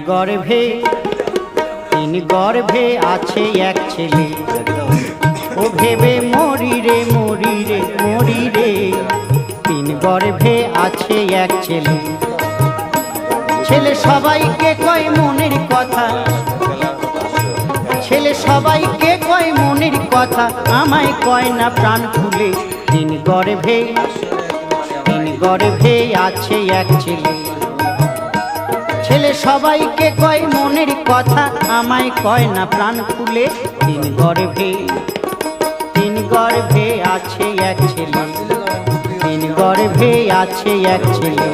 গর্ভে তিন গর্ভে আছে এক ছেলে। ও ভেবে মরি রে মরি রে মরি রে, তিন গর্ভে আছে এক ছেলে। ছেলে সবাইকে কয় মনের কথা, ছেলে সবাইকে কয় মনের কথা, আমায় কয় না প্রাণ খুলে। তিন গর্ভে আছে এক ছেলে। ছেলে সবাইকে কয় মনের কথা, আমায় কয় না প্রাণ খুলে। তিন গর্ভে আছে এক ছেলে, তিন গর্ভে আছে এক ছেলে।